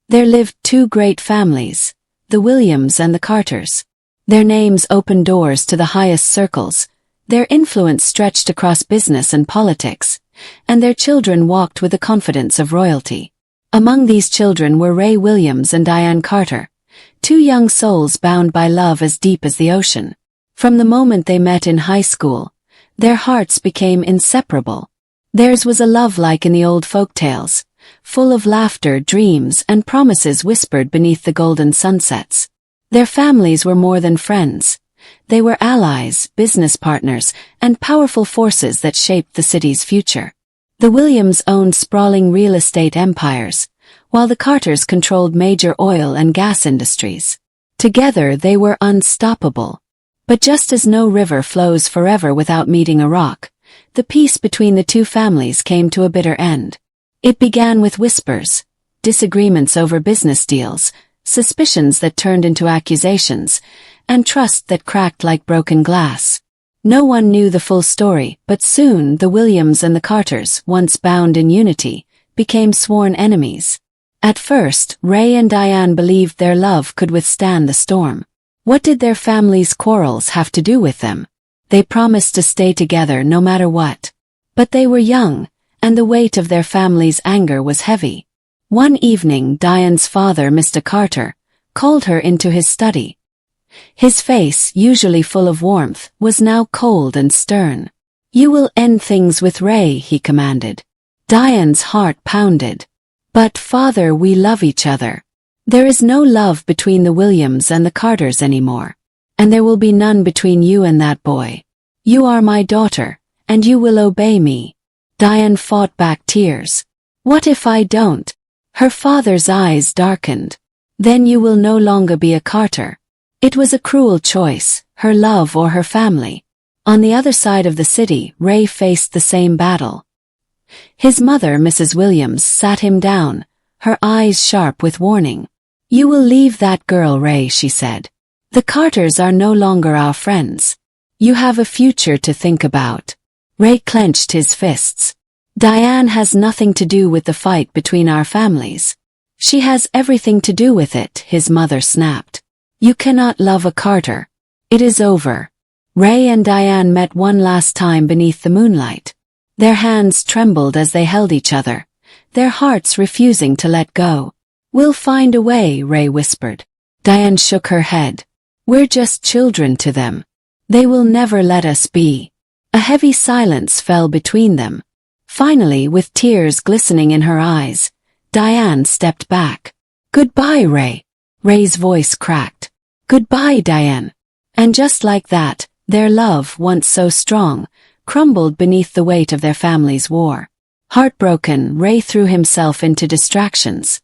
There lived two great families, the Williams and the Carters. Their names opened doors to the highest circles, their influence stretched across business and politics, and their children walked with the confidence of royalty. Among these children were Ray Williams and Diane Carter, two young souls bound by love as deep as the ocean. From the moment they met in high school, their hearts became inseparable. Theirs was a love like in the old folk tales, full of laughter, dreams, and promises whispered beneath the golden sunsets. Their families were more than friends. They were allies, business partners, and powerful forces that shaped the city's future. The Williams owned sprawling real estate empires, while the Carters controlled major oil and gas industries. Together they were unstoppable. But just as no river flows forever without meeting a rock, the peace between the two families came to a bitter end. It began with whispers, disagreements over business deals, suspicions that turned into accusations, and trust that cracked like broken glass. No one knew the full story, but soon the Williams and the Carters, once bound in unity, became sworn enemies. At first, Ray and Diane believed their love could withstand the storm. What did their families' quarrels have to do with them? They promised to stay together no matter what. But they were young, and the weight of their family's anger was heavy. One evening, Diane's father, Mr. Carter, called her into his study. His face, usually full of warmth, was now cold and stern. "You will end things with Ray," he commanded. Diane's heart pounded. "But father, we love each other. There is no love between the Williams and the Carters anymore. And there will be none between you and that boy. You are my daughter, and you will obey me." Diane fought back tears. "What if I don't?" Her father's eyes darkened. "Then you will no longer be a Carter." It was a cruel choice, her love or her family. On the other side of the city, Ray faced the same battle. His mother, Mrs. Williams, sat him down, her eyes sharp with warning. "You will leave that girl, Ray," she said. "The Carters are no longer our friends. You have a future to think about." Ray clenched his fists. "Diane has nothing to do with the fight between our families. She has everything to do with it," his mother snapped. "You cannot love a Carter. It is over." Ray and Diane met one last time beneath the moonlight. Their hands trembled as they held each other, their hearts refusing to let go. "We'll find a way," Ray whispered. Diane shook her head. "We're just children to them. They will never let us be." A heavy silence fell between them. Finally, with tears glistening in her eyes, Diane stepped back. "Goodbye, Ray." Ray's voice cracked. "Goodbye, Diane." And just like that, their love, once so strong, crumbled beneath the weight of their family's war. Heartbroken, Ray threw himself into distractions.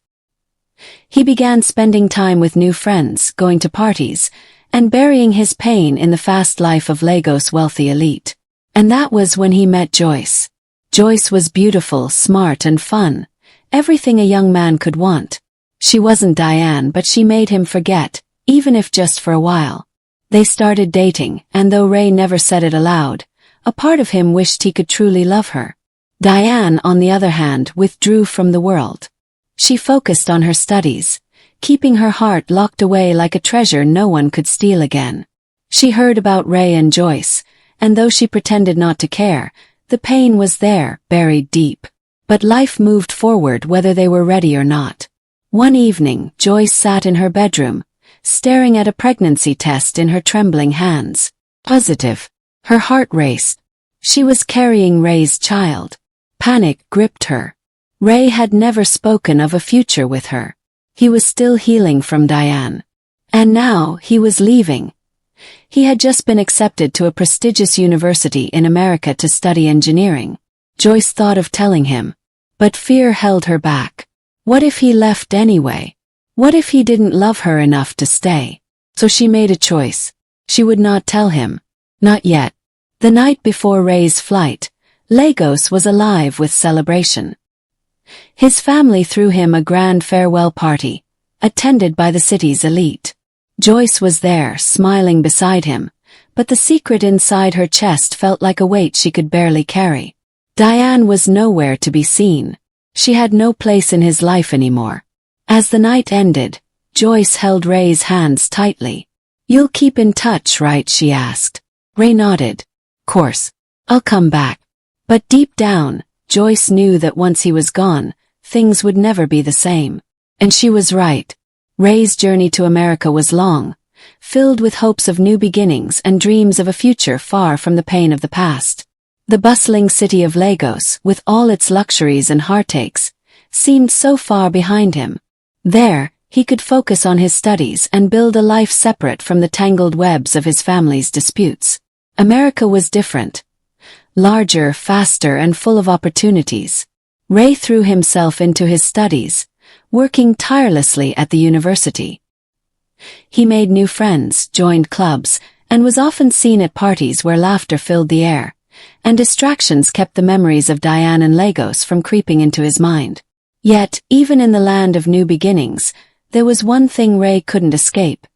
He began spending time with new friends, going to parties, and burying his pain in the fast life of Lagos' wealthy elite. And that was when he met Joyce. Joyce was beautiful, smart, and fun, everything a young man could want. She wasn't Diane, but she made him forget, even if just for a while. They started dating, and though Ray never said it aloud, a part of him wished he could truly love her. Diane, on the other hand, withdrew from the world. She focused on her studies, keeping her heart locked away like a treasure no one could steal again. She heard about Ray and Joyce, and though she pretended not to care, the pain was there, buried deep. But life moved forward whether they were ready or not. One evening, Joyce sat in her bedroom, staring at a pregnancy test in her trembling hands. Positive. Her heart raced. She was carrying Ray's child. Panic gripped her. Ray had never spoken of a future with her. He was still healing from Diane. And now, he was leaving. He had just been accepted to a prestigious university in America to study engineering. Joyce thought of telling him, but fear held her back. What if he left anyway? What if he didn't love her enough to stay? So she made a choice. She would not tell him. Not yet. The night before Ray's flight, Lagos was alive with celebration. His family threw him a grand farewell party, attended by the city's elite. Joyce was there, smiling beside him, but the secret inside her chest felt like a weight she could barely carry. Diane was nowhere to be seen. She had no place in his life anymore. As the night ended, Joyce held Ray's hands tightly. "You'll keep in touch, right?" she asked. Ray nodded. "Course. I'll come back." But deep down, Joyce knew that once he was gone, things would never be the same. And she was right. Ray's journey to America was long, filled with hopes of new beginnings and dreams of a future far from the pain of the past. The bustling city of Lagos, with all its luxuries and heartaches, seemed so far behind him. There, he could focus on his studies and build a life separate from the tangled webs of his family's disputes. America was different. Larger, faster, and full of opportunities. Ray threw himself into his studies, working tirelessly at the university. He made new friends, joined clubs, and was often seen at parties where laughter filled the air, and distractions kept the memories of Diane and Lagos from creeping into his mind. Yet, even in the land of new beginnings, there was one thing Ray couldn't escape: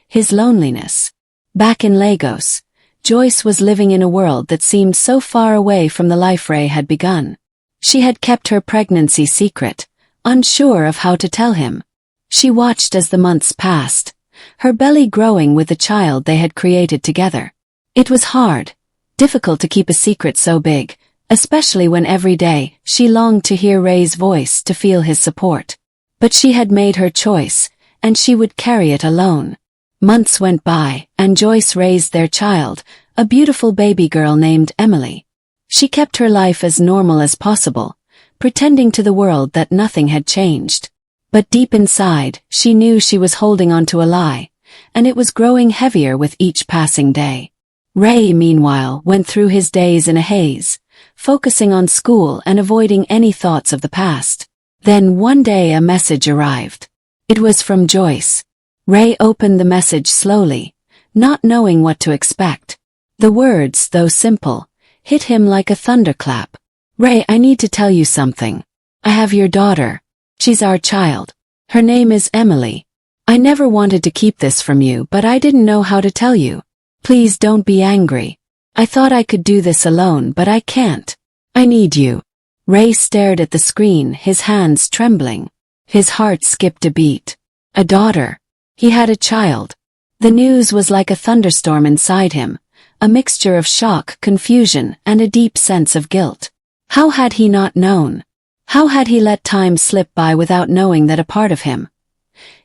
his loneliness. Back in Lagos, Joyce was living in a world that seemed so far away from the life Ray had begun. She had kept her pregnancy secret, unsure of how to tell him. She watched as the months passed, her belly growing with the child they had created together. It was hard, difficult to keep a secret so big, especially when every day she longed to hear Ray's voice, to feel his support. But she had made her choice, and she would carry it alone. Months went by, and Joyce raised their child, a beautiful baby girl named Emily. She kept her life as normal as possible, pretending to the world that nothing had changed. But deep inside, she knew she was holding on to a lie, and it was growing heavier with each passing day. Ray, meanwhile, went through his days in a haze, focusing on school and avoiding any thoughts of the past. Then one day a message arrived. It was from Joyce. Ray opened the message slowly, not knowing what to expect. The words, though simple, hit him like a thunderclap. "Ray, I need to tell you something. I have your daughter. She's our child. Her name is Emily. I never wanted to keep this from you, but I didn't know how to tell you. Please don't be angry. I thought I could do this alone, but I can't. I need you." Ray stared at the screen, his hands trembling. His heart skipped a beat. A daughter. He had a child. The news was like a thunderstorm inside him, a mixture of shock, confusion, and a deep sense of guilt. How had he not known? How had he let time slip by without knowing that a part of him,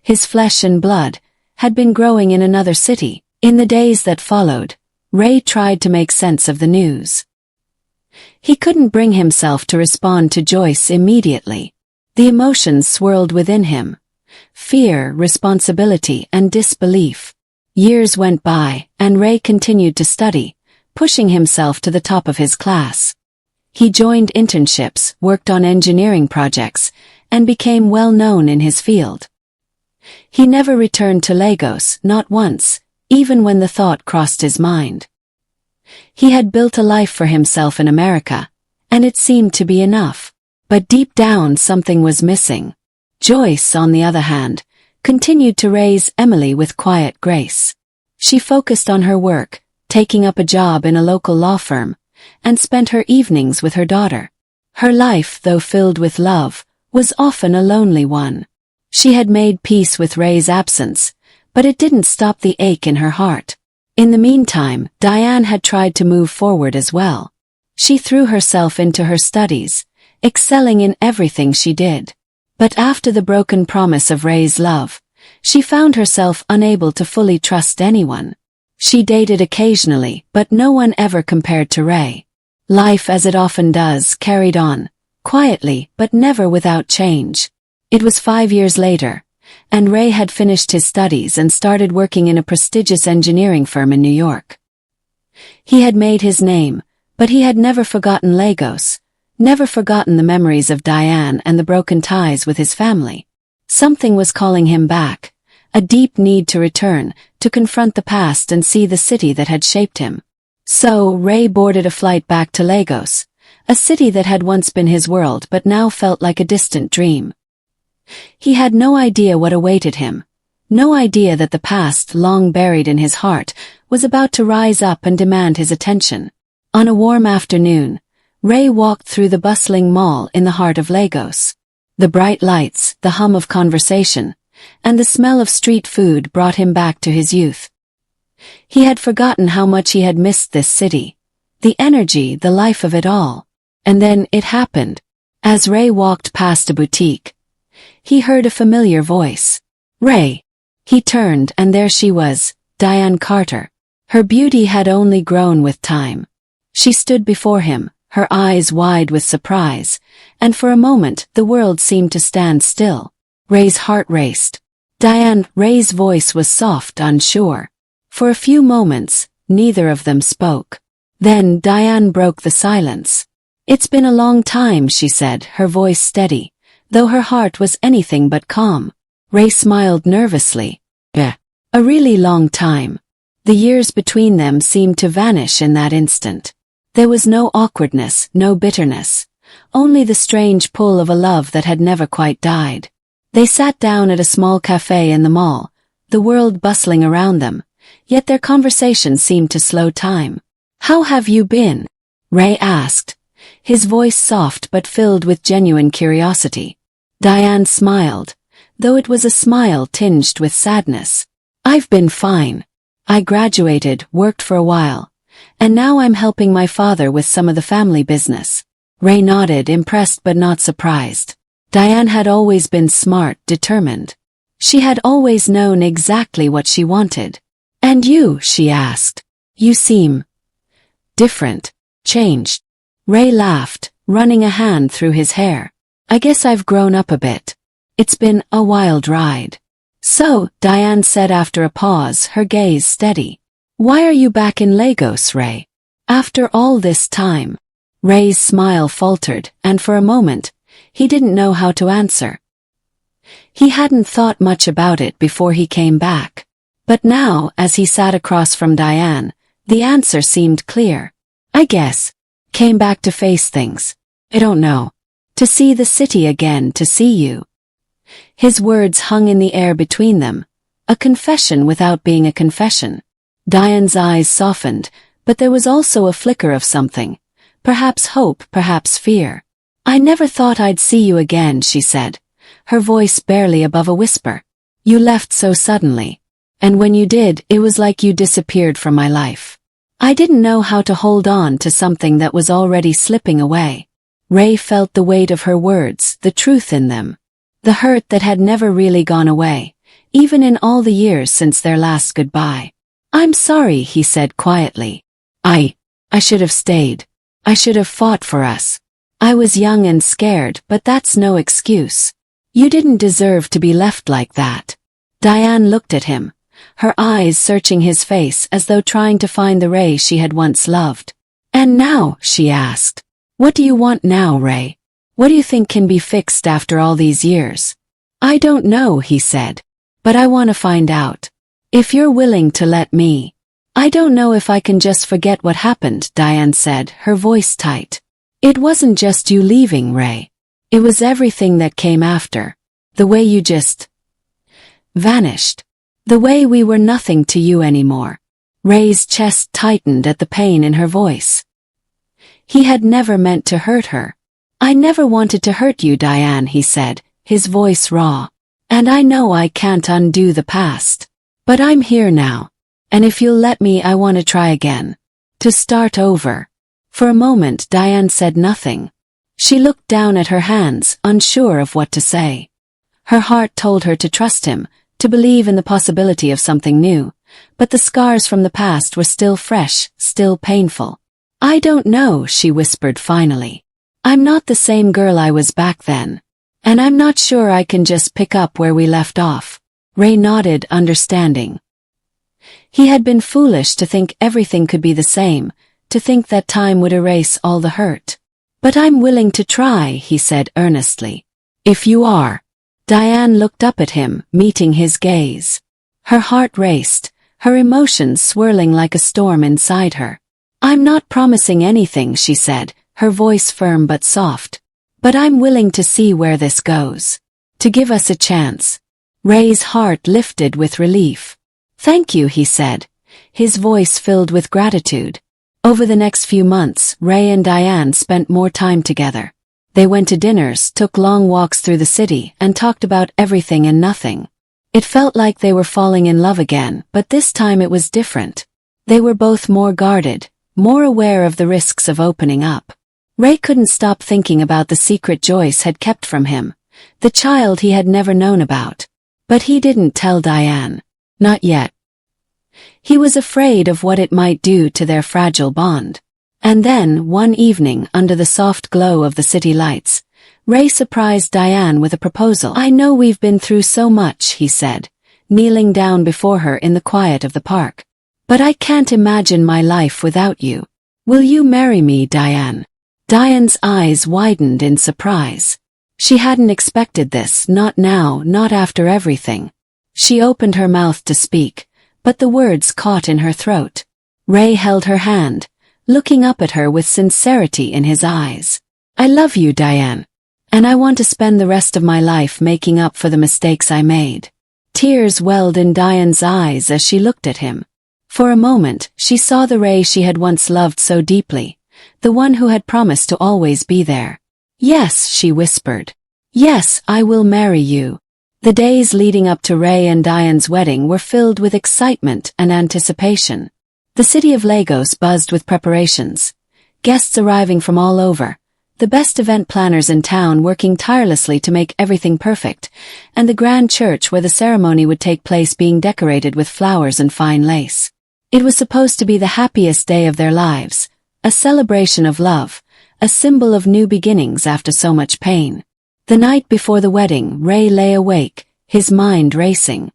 his flesh and blood, had been growing in another city? In the days that followed, Ray tried to make sense of the news. He couldn't bring himself to respond to Joyce immediately. The emotions swirled within him: fear, responsibility, and disbelief. Years went by, and Ray continued to study, pushing himself to the top of his class. He joined internships, worked on engineering projects, and became well known in his field. He never returned to Lagos, not once, even when the thought crossed his mind. He had built a life for himself in America, and it seemed to be enough. But deep down something was missing. Joyce, on the other hand, continued to raise Emily with quiet grace. She focused on her work, taking up a job in a local law firm, and spent her evenings with her daughter. Her life, though filled with love, was often a lonely one. She had made peace with Ray's absence, but it didn't stop the ache in her heart. In the meantime, Diane had tried to move forward as well. She threw herself into her studies, excelling in everything she did. But after the broken promise of Ray's love, she found herself unable to fully trust anyone. She dated occasionally, but no one ever compared to Ray. Life, as it often does, carried on, quietly but never without change. It was 5 years later, and Ray had finished his studies and started working in a prestigious engineering firm in New York. He had made his name, but he had never forgotten Lagos, never forgotten the memories of Diane and the broken ties with his family. Something was calling him back, a deep need to return, to confront the past and see the city that had shaped him. So, Ray boarded a flight back to Lagos, a city that had once been his world but now felt like a distant dream. He had no idea what awaited him, no idea that the past, long buried in his heart, was about to rise up and demand his attention. On a warm afternoon, Ray walked through the bustling mall in the heart of Lagos. The bright lights, the hum of conversation, and the smell of street food brought him back to his youth. He had forgotten how much he had missed this city, the energy, the life of it all. And then it happened. As Ray walked past a boutique, he heard a familiar voice. Ray. He turned and there she was, Diane Carter. Her beauty had only grown with time. She stood before him, her eyes wide with surprise, and for a moment the world seemed to stand still. Ray's heart raced. Ray's voice was soft, unsure. For a few moments, neither of them spoke. Then Diane broke the silence. It's been a long time, she said, her voice steady, though her heart was anything but calm. Ray smiled nervously. A really long time. The years between them seemed to vanish in that instant. There was no awkwardness, no bitterness, only the strange pull of a love that had never quite died. They sat down at a small cafe in the mall, the world bustling around them, yet their conversation seemed to slow time. How have you been? Ray asked, his voice soft but filled with genuine curiosity. Diane smiled, though it was a smile tinged with sadness. I've been fine. I graduated, worked for a while, and now I'm helping my father with some of the family business. Ray nodded, impressed but not surprised. Diane had always been smart, determined. She had always known exactly what she wanted. And you, she asked. You seem different, changed. Ray laughed, running a hand through his hair. I guess I've grown up a bit. It's been a wild ride. So, Diane said after a pause, her gaze steady. Why are you back in Lagos, Ray? After all this time? Ray's smile faltered, and for a moment, he didn't know how to answer. He hadn't thought much about it before he came back. But now, as he sat across from Diane, the answer seemed clear. I guess. Came back to face things. I don't know. To see the city again, to see you. His words hung in the air between them, a confession without being a confession. Diane's eyes softened, but there was also a flicker of something. Perhaps hope, perhaps fear. I never thought I'd see you again, she said, her voice barely above a whisper. You left so suddenly. And when you did, it was like you disappeared from my life. I didn't know how to hold on to something that was already slipping away. Ray felt the weight of her words, the truth in them. The hurt that had never really gone away, even in all the years since their last goodbye. I'm sorry, he said quietly. I should have stayed. I should have fought for us. I was young and scared, but that's no excuse. You didn't deserve to be left like that. Diane looked at him, her eyes searching his face as though trying to find the Ray she had once loved. And now, she asked. What do you want now, Ray? What do you think can be fixed after all these years? I don't know, he said. But I want to find out. If you're willing to let me. I don't know if I can just forget what happened, Diane said, her voice tight. It wasn't just you leaving, Ray. It was everything that came after. The way you just vanished. The way we were nothing to you anymore. Ray's chest tightened at the pain in her voice. He had never meant to hurt her. I never wanted to hurt you, Diane, he said, his voice raw. And I know I can't undo the past. But I'm here now. And if you'll let me, I want to try again. To start over. For a moment, Diane said nothing. She looked down at her hands, unsure of what to say. Her heart told her to trust him, to believe in the possibility of something new. But the scars from the past were still fresh, still painful. I don't know, she whispered finally. I'm not the same girl I was back then. And I'm not sure I can just pick up where we left off. Ray nodded, understanding. He had been foolish to think everything could be the same, to think that time would erase all the hurt. But I'm willing to try, he said earnestly. If you are. Diane looked up at him, meeting his gaze. Her heart raced, her emotions swirling like a storm inside her. I'm not promising anything, she said, her voice firm but soft. But I'm willing to see where this goes. To give us a chance. Ray's heart lifted with relief. Thank you, he said, his voice filled with gratitude. Over the next few months, Ray and Diane spent more time together. They went to dinners, took long walks through the city, and talked about everything and nothing. It felt like they were falling in love again, but this time it was different. They were both more guarded, more aware of the risks of opening up. Ray couldn't stop thinking about the secret Joyce had kept from him, the child he had never known about. But he didn't tell Diane. Not yet. He was afraid of what it might do to their fragile bond. And then, one evening, under the soft glow of the city lights, Ray surprised Diane with a proposal. "I know we've been through so much," he said, kneeling down before her in the quiet of the park. "But I can't imagine my life without you. Will you marry me, Diane?" Diane's eyes widened in surprise. She hadn't expected this, not now, not after everything. She opened her mouth to speak, but the words caught in her throat. Ray held her hand, looking up at her with sincerity in his eyes. "I love you, Diane. And I want to spend the rest of my life making up for the mistakes I made." Tears welled in Diane's eyes as she looked at him. For a moment, she saw the Ray she had once loved so deeply, the one who had promised to always be there. "Yes," she whispered. "Yes, I will marry you." The days leading up to Ray and Diane's wedding were filled with excitement and anticipation. The city of Lagos buzzed with preparations, guests arriving from all over, the best event planners in town working tirelessly to make everything perfect, and the grand church where the ceremony would take place being decorated with flowers and fine lace. It was supposed to be the happiest day of their lives, a celebration of love, a symbol of new beginnings after so much pain. The night before the wedding, Ray lay awake, his mind racing.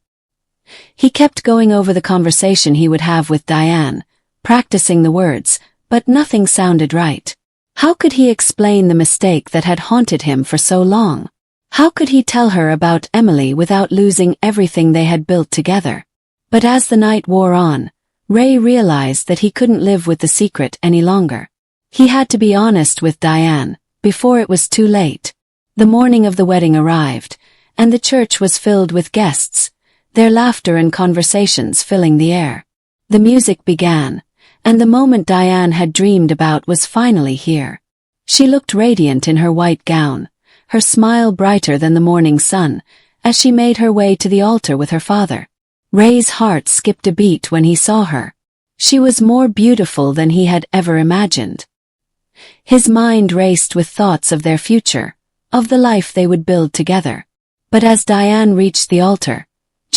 He kept going over the conversation he would have with Diane, practicing the words, but nothing sounded right. How could he explain the mistake that had haunted him for so long? How could he tell her about Emily without losing everything they had built together? But as the night wore on, Ray realized that he couldn't live with the secret any longer. He had to be honest with Diane, before it was too late. The morning of the wedding arrived, and the church was filled with guests, their laughter and conversations filling the air. The music began, and the moment Diane had dreamed about was finally here. She looked radiant in her white gown, her smile brighter than the morning sun, as she made her way to the altar with her father. Ray's heart skipped a beat when he saw her. She was more beautiful than he had ever imagined. His mind raced with thoughts of their future, of the life they would build together. But as Diane reached the altar,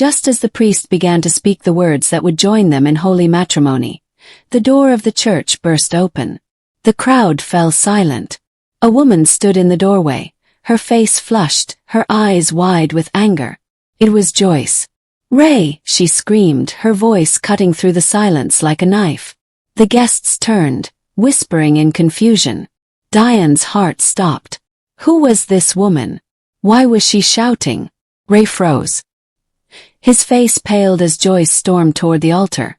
just as the priest began to speak the words that would join them in holy matrimony, the door of the church burst open. The crowd fell silent. A woman stood in the doorway, her face flushed, her eyes wide with anger. It was Joyce. "Ray!" she screamed, her voice cutting through the silence like a knife. The guests turned, whispering in confusion. Diane's heart stopped. Who was this woman? Why was she shouting? Ray froze. His face paled as Joyce stormed toward the altar.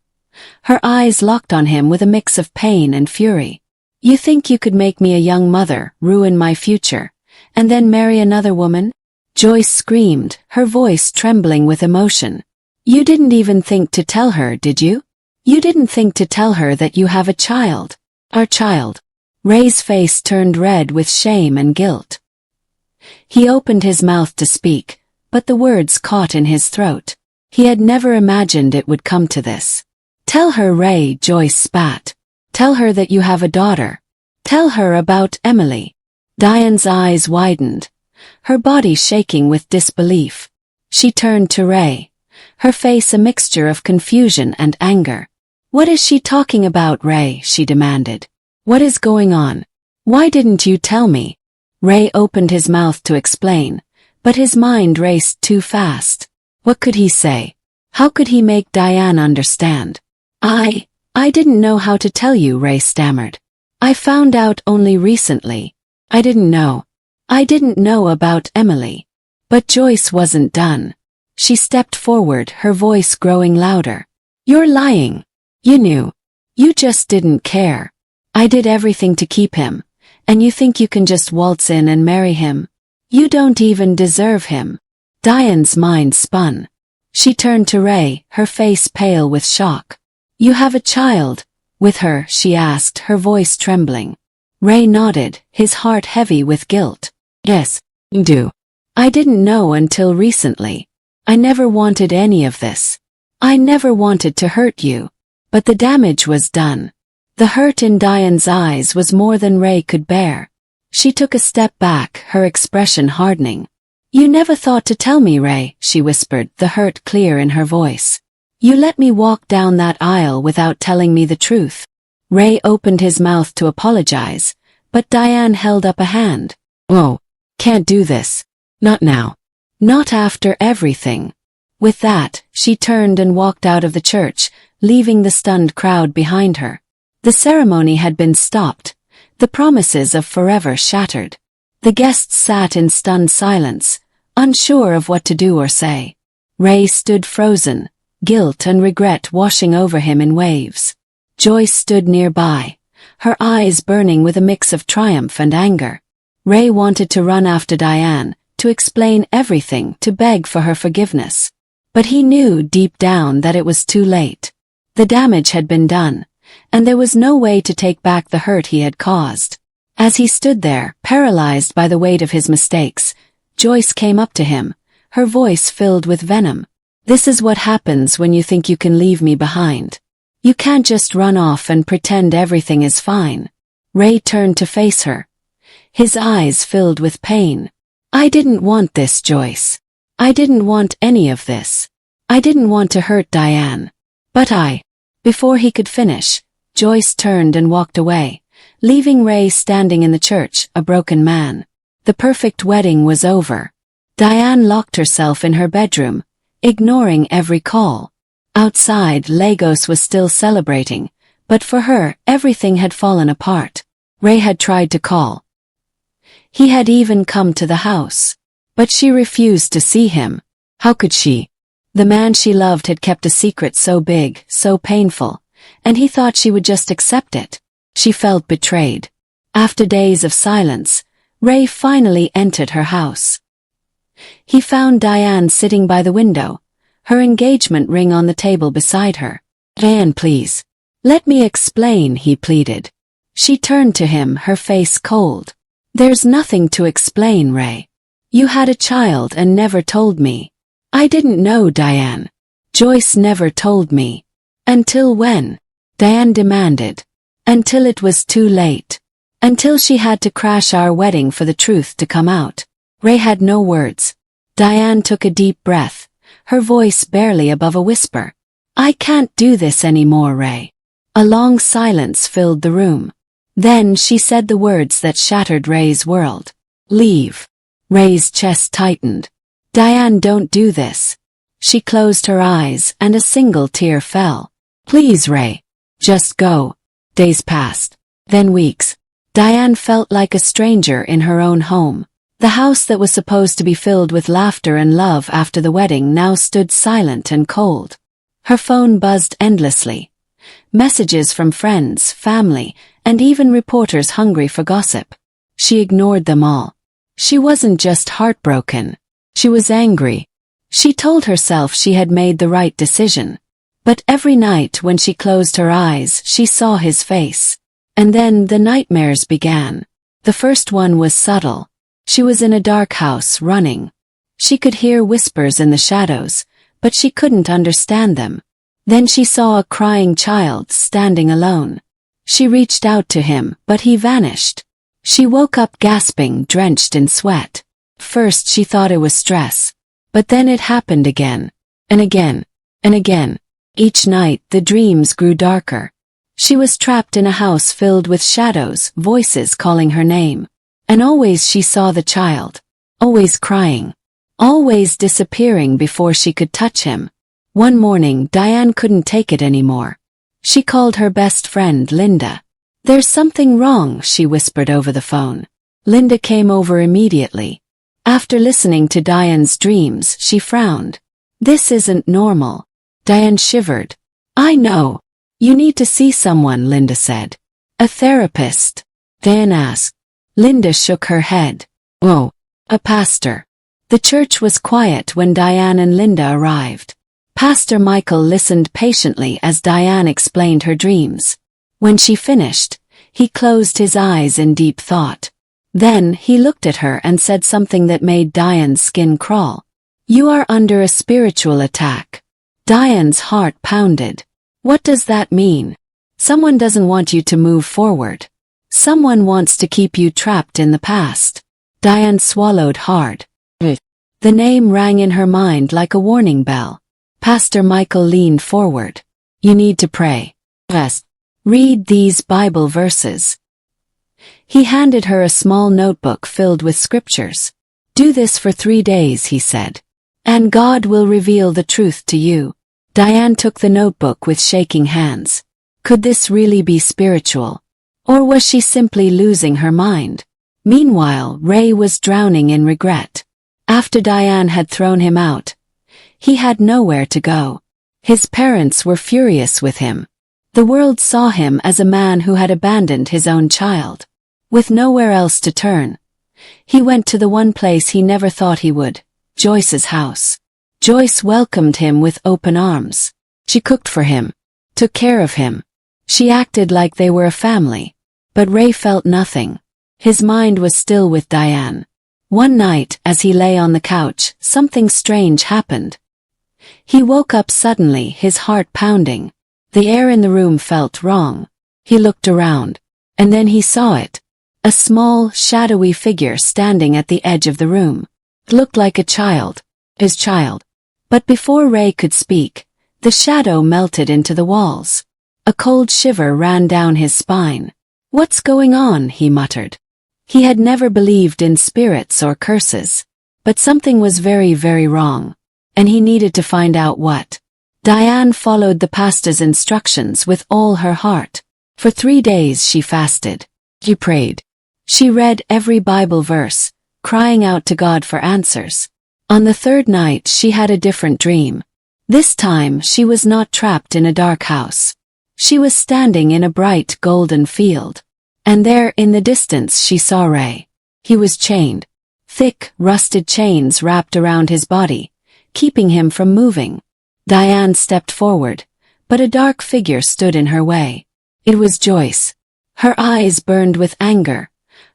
Her eyes locked on him with a mix of pain and fury. "You think you could make me a young mother, ruin my future, and then marry another woman?" Joyce screamed, her voice trembling with emotion. "You didn't even think to tell her, did you? You didn't think to tell her that you have a child. Our child." Ray's face turned red with shame and guilt. He opened his mouth to speak, but the words caught in his throat. He had never imagined it would come to this. "Tell her, Ray," Joyce spat. "Tell her that you have a daughter. Tell her about Emily." Diane's eyes widened, her body shaking with disbelief. She turned to Ray, her face a mixture of confusion and anger. "What is she talking about, Ray?" she demanded. "What is going on? Why didn't you tell me?" Ray opened his mouth to explain, but his mind raced too fast. What could he say? How could he make Diane understand? I didn't know how to tell you," Ray stammered. "I found out only recently. I didn't know. I didn't know about Emily." But Joyce wasn't done. She stepped forward, her voice growing louder. "You're lying. You knew. You just didn't care. I did everything to keep him, and you think you can just waltz in and marry him? You don't even deserve him." Diane's mind spun. She turned to Ray, her face pale with shock. "You have a child with her?" she asked, her voice trembling. Ray nodded, his heart heavy with guilt. Yes, do. I didn't know until recently. I never wanted any of this. I never wanted to hurt you. But the damage was done. The hurt in Diane's eyes was more than Ray could bear. She took a step back, her expression hardening. You never thought to tell me, Ray, she whispered, the hurt clear in her voice. You let me walk down that aisle without telling me the truth. Ray opened his mouth to apologize, but Diane held up a hand. Whoa, can't do this. Not now. Not after everything. With that, she turned and walked out of the church, leaving the stunned crowd behind her. The ceremony had been stopped, the promises of forever shattered. The guests sat in stunned silence, unsure of what to do or say. Ray stood frozen, guilt and regret washing over him in waves. Joyce stood nearby, her eyes burning with a mix of triumph and anger. Ray wanted to run after Diane, to explain everything, to beg for her forgiveness. But he knew deep down that it was too late. The damage had been done, and there was no way to take back the hurt he had caused. As he stood there, paralyzed by the weight of his mistakes, Joyce came up to him, her voice filled with venom. This is what happens when you think you can leave me behind. You can't just run off and pretend everything is fine. Ray turned to face her, his eyes filled with pain. I didn't want this, Joyce. I didn't want any of this. I didn't want to hurt Diane. But Before he could finish, Joyce turned and walked away, leaving Ray standing in the church, a broken man. The perfect wedding was over. Diane locked herself in her bedroom, ignoring every call. Outside, Lagos was still celebrating, but for her, everything had fallen apart. Ray had tried to call. He had even come to the house. But she refused to see him. How could she? The man she loved had kept a secret so big, so painful, and he thought she would just accept it. She felt betrayed. After days of silence, Ray finally entered her house. He found Diane sitting by the window, her engagement ring on the table beside her. Diane, please. Let me explain, he pleaded. She turned to him, her face cold. There's nothing to explain, Ray. You had a child and never told me. I didn't know, Diane. Joyce never told me. Until when? Diane demanded. Until it was too late. Until she had to crash our wedding for the truth to come out. Ray had no words. Diane took a deep breath, her voice barely above a whisper. I can't do this anymore, Ray. A long silence filled the room. Then she said the words that shattered Ray's world. Leave. Ray's chest tightened. Diane, don't do this. She closed her eyes and a single tear fell. Please, Ray. Just go. Days passed. Then weeks. Diane felt like a stranger in her own home. The house that was supposed to be filled with laughter and love after the wedding now stood silent and cold. Her phone buzzed endlessly. Messages from friends, family, and even reporters hungry for gossip. She ignored them all. She wasn't just heartbroken. She was angry. She told herself she had made the right decision. But every night when she closed her eyes, she saw his face. And then the nightmares began. The first one was subtle. She was in a dark house, running. She could hear whispers in the shadows, but she couldn't understand them. Then she saw a crying child standing alone. She reached out to him, but he vanished. She woke up gasping, drenched in sweat. First she thought it was stress. But then it happened again. And again. And again. Each night the dreams grew darker. She was trapped in a house filled with shadows, voices calling her name. And always she saw the child. Always crying. Always disappearing before she could touch him. One morning Diane couldn't take it anymore. She called her best friend Linda. There's something wrong, she whispered over the phone. Linda came over immediately. After listening to Diane's dreams, she frowned. This isn't normal. Diane shivered. I know. You need to see someone, Linda said. A therapist. Diane asked. Linda shook her head. Oh, a pastor. The church was quiet when Diane and Linda arrived. Pastor Michael listened patiently as Diane explained her dreams. When she finished, He closed his eyes in deep thought. Then he looked at her and said something that made Diane's skin crawl. "You are under a spiritual attack." Diane's heart pounded. What does that mean? Someone doesn't want you to move forward. Someone wants to keep you trapped in the past. Diane swallowed hard. The name rang in her mind like a warning bell. Pastor Michael leaned forward. "You need to pray. Rest. Read these Bible verses." He handed her a small notebook filled with scriptures. "Do this for 3 days," he said. "And God will reveal the truth to you." Diane took the notebook with shaking hands. Could this really be spiritual? Or was she simply losing her mind? Meanwhile, Ray was drowning in regret. After Diane had thrown him out, he had nowhere to go. His parents were furious with him. The world saw him as a man who had abandoned his own child. With nowhere else to turn, he went to the one place he never thought he would, Joyce's house. Joyce welcomed him with open arms. She cooked for him, took care of him. She acted like they were a family. But Ray felt nothing. His mind was still with Diane. One night, as he lay on the couch, something strange happened. He woke up suddenly, his heart pounding. The air in the room felt wrong. He looked around. And then he saw it. A small, shadowy figure standing at the edge of the room. It looked like a child. His child. But before Ray could speak, the shadow melted into the walls. A cold shiver ran down his spine. "What's going on?" he muttered. He had never believed in spirits or curses. But something was very, very wrong. And he needed to find out what. Diane followed the pastor's instructions with all her heart. For 3 days she fasted. She prayed. She read every Bible verse, crying out to God for answers. On the 3rd night she had a different dream. This time she was not trapped in a dark house. She was standing in a bright golden field. And there in the distance she saw Ray. He was chained. Thick, rusted chains wrapped around his body, keeping him from moving. Diane stepped forward, but a dark figure stood in her way. It was Joyce. Her eyes burned with anger,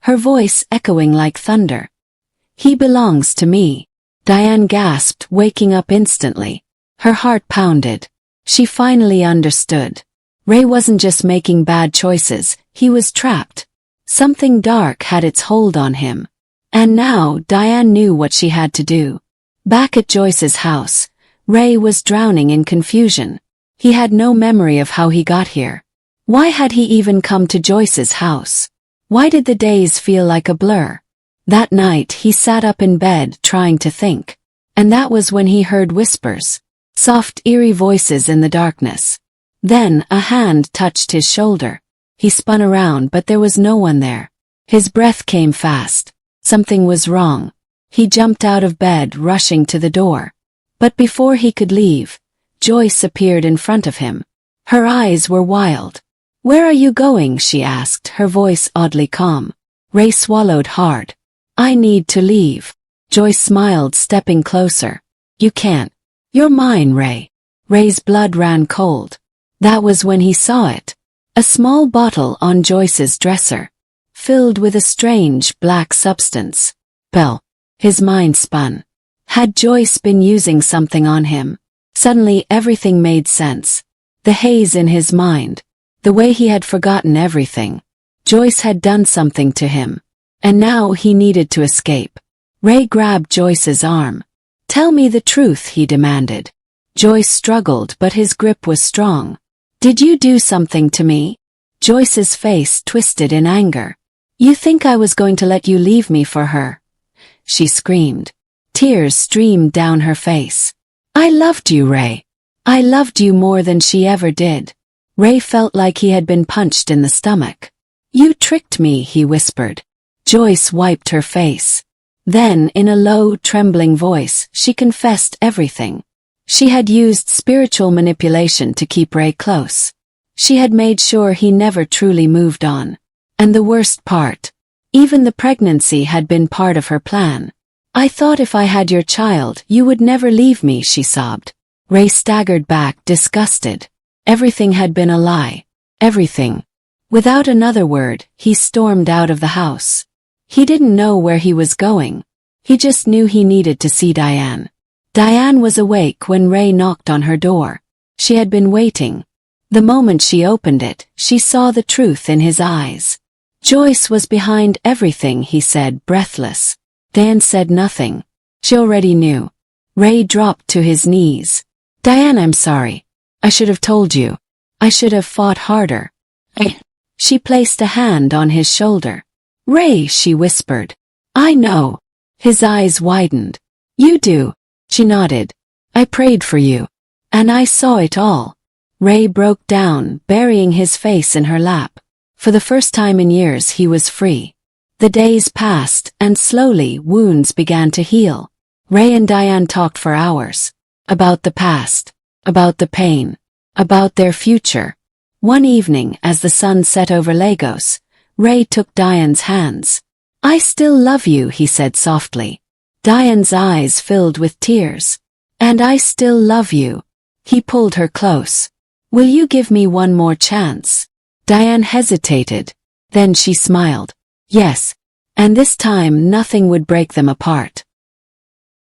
her voice echoing like thunder. "He belongs to me." Diane gasped, waking up instantly. Her heart pounded. She finally understood. Ray wasn't just making bad choices, he was trapped. Something dark had its hold on him. And now Diane knew what she had to do. Back at Joyce's house, Ray was drowning in confusion. He had no memory of how he got here. Why had he even come to Joyce's house? Why did the days feel like a blur? That night he sat up in bed trying to think. And that was when he heard whispers. Soft, eerie voices in the darkness. Then a hand touched his shoulder. He spun around, but there was no one there. His breath came fast. Something was wrong. He jumped out of bed, rushing to the door. But before he could leave, Joyce appeared in front of him. Her eyes were wild. "Where are you going?" she asked, her voice oddly calm. Ray swallowed hard. "I need to leave." Joyce smiled, stepping closer. "You can't. You're mine, Ray." Ray's blood ran cold. That was when he saw it. A small bottle on Joyce's dresser, filled with a strange black substance. Bell. His mind spun. Had Joyce been using something on him? Suddenly everything made sense. The haze in his mind. The way he had forgotten everything. Joyce had done something to him. And now he needed to escape. Ray grabbed Joyce's arm. "Tell me the truth," he demanded. Joyce struggled, but his grip was strong. "Did you do something to me?" Joyce's face twisted in anger. "You think I was going to let you leave me for her?" She screamed. Tears streamed down her face. "I loved you, Ray. I loved you more than she ever did." Ray felt like he had been punched in the stomach. "You tricked me," he whispered. Joyce wiped her face. Then, in a low, trembling voice, she confessed everything. She had used spiritual manipulation to keep Ray close. She had made sure he never truly moved on. And the worst part, even the pregnancy had been part of her plan. "I thought if I had your child, you would never leave me," she sobbed. Ray staggered back, disgusted. Everything had been a lie. Everything. Without another word, he stormed out of the house. He didn't know where he was going. He just knew he needed to see Diane. Diane was awake when Ray knocked on her door. She had been waiting. The moment she opened it, she saw the truth in his eyes. Joyce was behind everything, he said, breathless. Diane said nothing. She already knew. Ray dropped to his knees. Diane, I'm sorry. I should have told you. I should have fought harder. She placed a hand on his shoulder. Ray, she whispered. I know. His eyes widened. You do. She nodded. I prayed for you. And I saw it all. Ray broke down, burying his face in her lap. For the first time in years he was free. The days passed, and slowly wounds began to heal. Ray and Diane talked for hours. About the past. About the pain. About their future. One evening, as the sun set over Lagos, Ray took Diane's hands. I still love you, he said softly. Diane's eyes filled with tears. And I still love you. He pulled her close. Will you give me one more chance? Diane hesitated. Then she smiled. Yes. And this time nothing would break them apart.